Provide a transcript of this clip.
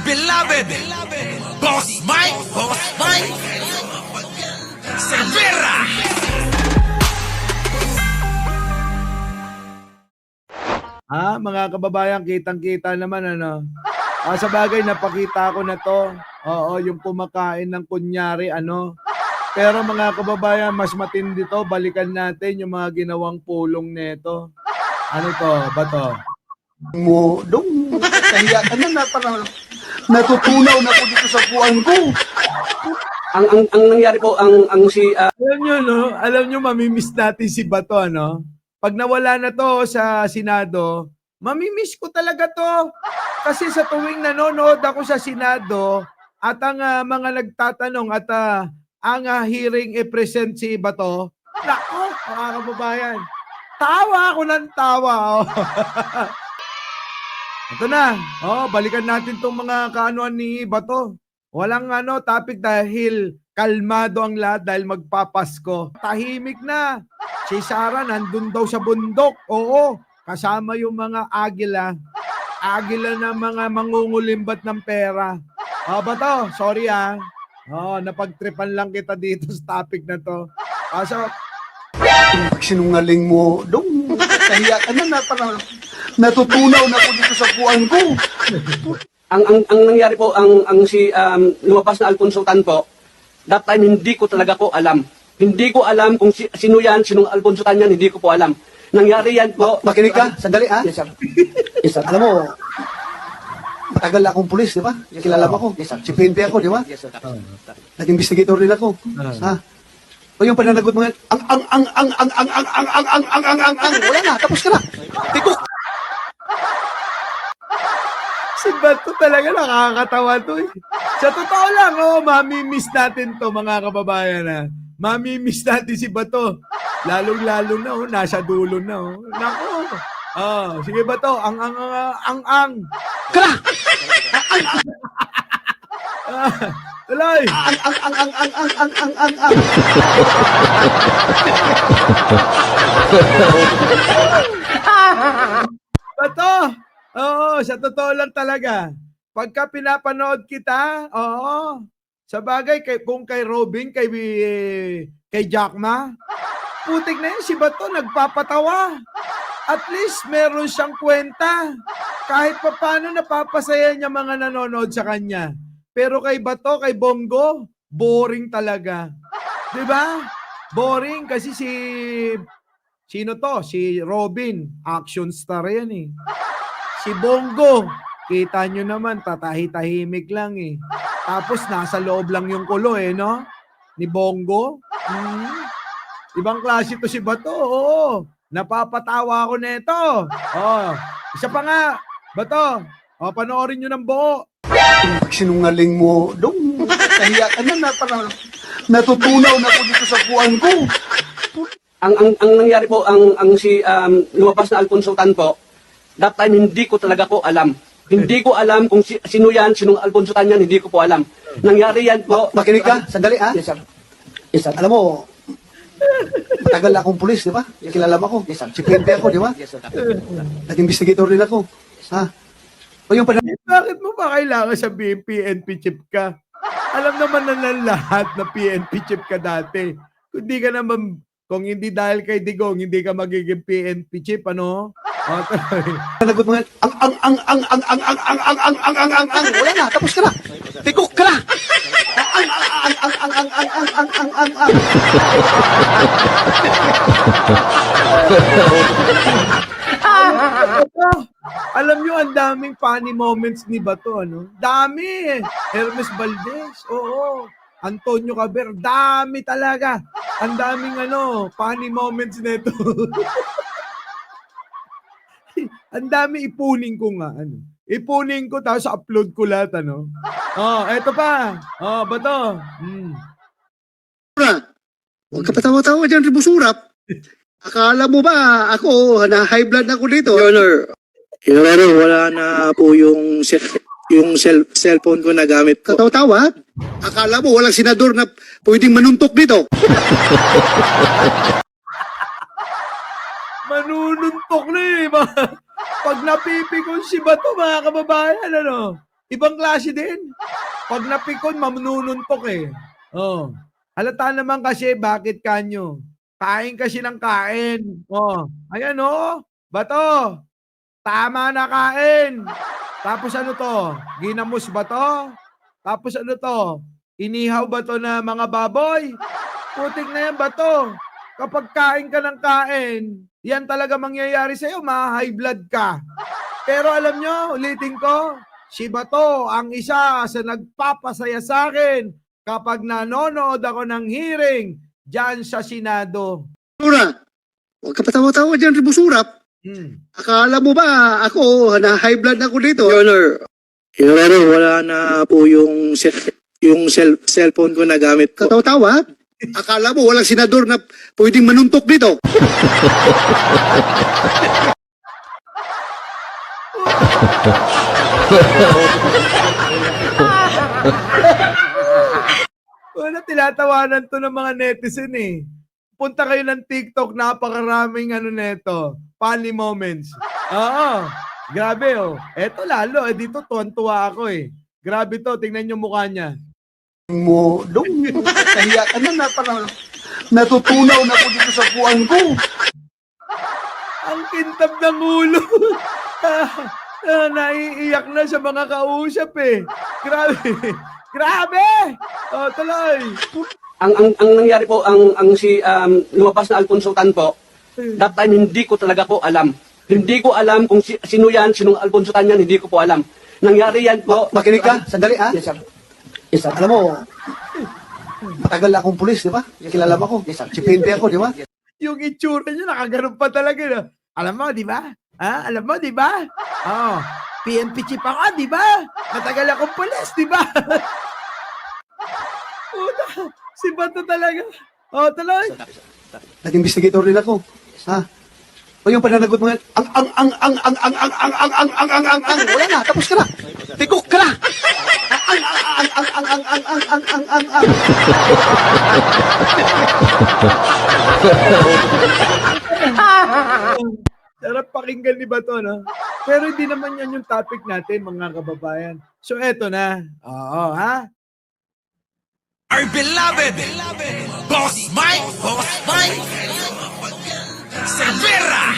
beloved Boss Mike Cervera. Mga kababayan, kitang-kita naman ano. Sa bagay napakita ko na to. Oo, yung kumakain ng kunyari ano. Pero mga kababayan, mas matindi to. Balikan natin yung mga ginawang pulong nito. Ano to? Ba to? Mo dong kaya ka na parang natutunaw na ako dito sa buwan ko. Ang nangyari po ang si Alam nyo, no? Alam nyo, mamimiss natin si Bato, ano? Pag nawala na to sa Senado, mamimiss ko talaga to. Kasi sa tuwing nanonood ako sa Senado at ang mga nagtatanong at ang hearing i-present si Bato, nako, mga kababayan, tawa ako ng tawa. Oh. Ito na. Balikan natin tong mga kaanuan ni Bato. Walang topic dahil kalmado ang lahat dahil magpapasko. Tahimik na. Si Sara nandun daw sa bundok. Oo, kasama yung mga agila. Agila na mga mangungulimbat ng pera. Bato, sorry napagtripan lang kita dito sa topic na to. Kaso, Pag sinungaling mo dong kaya ka na parang natutunaw na ako dito sa buwan ko. ang nangyari po ang si lumabas na Alfonso Tan po. That time hindi ko talaga po alam. Hindi ko alam kung sino yan, sinong Alfonso Tan yan, hindi ko po alam. Nangyari yan po. Makinig ka, sandali Yes, sir. Yes, sir. Alam mo, matagal na akong pulis, di ba? Kilala mo ako. Yes, sir. Si PNP ako, di ba? Yes, sir. Nag-investigator din ako. Ha? O yung pananagot mo yan, wala na, tapos ka na. Tiko, si Bato talaga nakakatawa to eh. Sa totoo lang, mamimiss natin to mga kababayan. Mamimiss natin si Bato. Lalong-lalo na, nasa dulo na. Nako. Sige Bato, ang. ka na! Tuloy. Bato. Sa totoo lang talaga. Pagka pinapanood kita, sa bagay, kung kay Robin, kay Jackma, putik na yun, si Bato nagpapatawa. At least meron siyang kwenta. Kahit paano napapasaya niya mga nanonood sa kanya. Pero kay Bato, kay Bongo, boring talaga. 'Di ba? Boring kasi sino to? Si Robin, action star yan eh. Si Bongo, kita nyo naman, tatahi-tahimik lang eh. Tapos nasa loob lang yung kulo eh, no? Ni Bongo. Ibang klase to si Bato, oo. Napapatawa ako nito. Isa pa nga, Bato, panoorin nyo ng buo. Pag sinungaling mo dong kaya ka na parang natutunaw na ako dito sa buwan ko. Ang nangyari po ang si lumabas na Alfonso Tan po. That time hindi ko talaga po alam. Hindi ko alam kung sino yan, sinong Alfonso Tan yan, hindi ko po alam. Nangyari yan po. Makinig ka, sandali ha. Yes, sir. Yes, sir. Alam mo, matagal na akong pulis, di ba? Kilala mo ako. Yes, sir. Si PNP ako, di ba? Yes, sir. Nag-investigator din ako. Ha? O yung Bakit mo ba kailangan sabihin PNP chip ka? Alam naman na ng lahat na PNP chip ka dati. Kung hindi dahil kay Digong, hindi ka magiging PNP chip, ano? panagot mo yan, wala na, tapos ka na. Tikok ka na. Alam nyo, ang daming funny moments ni Bato, ano? Dami! Hermes Valdez, oo. Antonio Caber, dami talaga. Ang daming funny moments nito. Ang dami ipunin ko nga, Ipunin ko, tapos upload ko lahat, eto pa. Bato. Huwag ka patawa-tawa dyan, Ribusurap. Akala mo ba ako, na high blood ako dito? Your Honor, wala na po yung cellphone ko na gamit ko. Katawa-tawa? Akala mo walang senador na pwedeng manuntok dito? Manununtok na eh. Pag napipikon si Bato, mga kababayan, ibang klase din. Pag napikon, mamnununtok eh. Oh. Halata naman kasi bakit kanyo. Kain kasi ng kain. Oh. Ayan oh. Bato. Tama na kain. Tapos ano to? Ginamos ba to? Tapos ano to? Inihaw ba to na mga baboy? Putik na yan bato. Kapag kain ka ng kain, yan talaga mangyayari sa'yo, ma-high blood ka. Pero alam nyo, ulitin ko, si Bato ang isa sa nagpapasaya sa akin kapag nanonood ako ng hearing dyan sa Senado. Busura. Huwag ka patawa-tawa dyan, Busurap. Akala mo ba ako, na high blood ako dito? Your Honor, wala na po yung cellphone ko na gamit ko. Katawa-tawa? Akala mo walang senador na pwedeng manuntok dito? Wala, tinatawanan to ng mga netizen eh. Punta kayo ng TikTok, napakaraming ano neto, funny moments. Oo, grabe oh. Eto lalo, dito tuwan-tuwa ako eh. Grabe to, tingnan yung mukha niya. Mo, dong, kahiya ka na, parang natutunaw na ako dito sa buwan ko. Ang kintab ng ulo. Naiiyak na sa mga kausap eh. Grabe. Grabe! Oh, tuloy. Ang nangyari po, ang si lumabas na Alfonso Tan po, that time hindi ko talaga po alam. Hindi ko alam kung sino yan, sinong Alfonso Tan yan, hindi ko po alam. Nangyari yan po. Makinig ka, sandali ha. Yes, sir. Yes, sir. Alam mo, matagal na akong pulis, di ba? Kilala mo ako. Yes, sir. Si PNP ako, di ba? Yung itsura niya, nakaganon pa talaga. No? Alam mo, di ba? Ha? Alam mo, di ba? Oh, PNP chief ako, di ba? Matagal akong pulis, di ba? Puta, si Bato talaga. Oh, tuloy. Nag-investigator din ako. Ha? O yung pananagot mo yan, wala na, tapos ka na. Tikok ka na. Sarap pakinggan ni Bato, no? Pero hindi naman yan yung topic natin, mga kababayan. So, eto na. Oo, ha? Our beloved Boss Mike Cervera.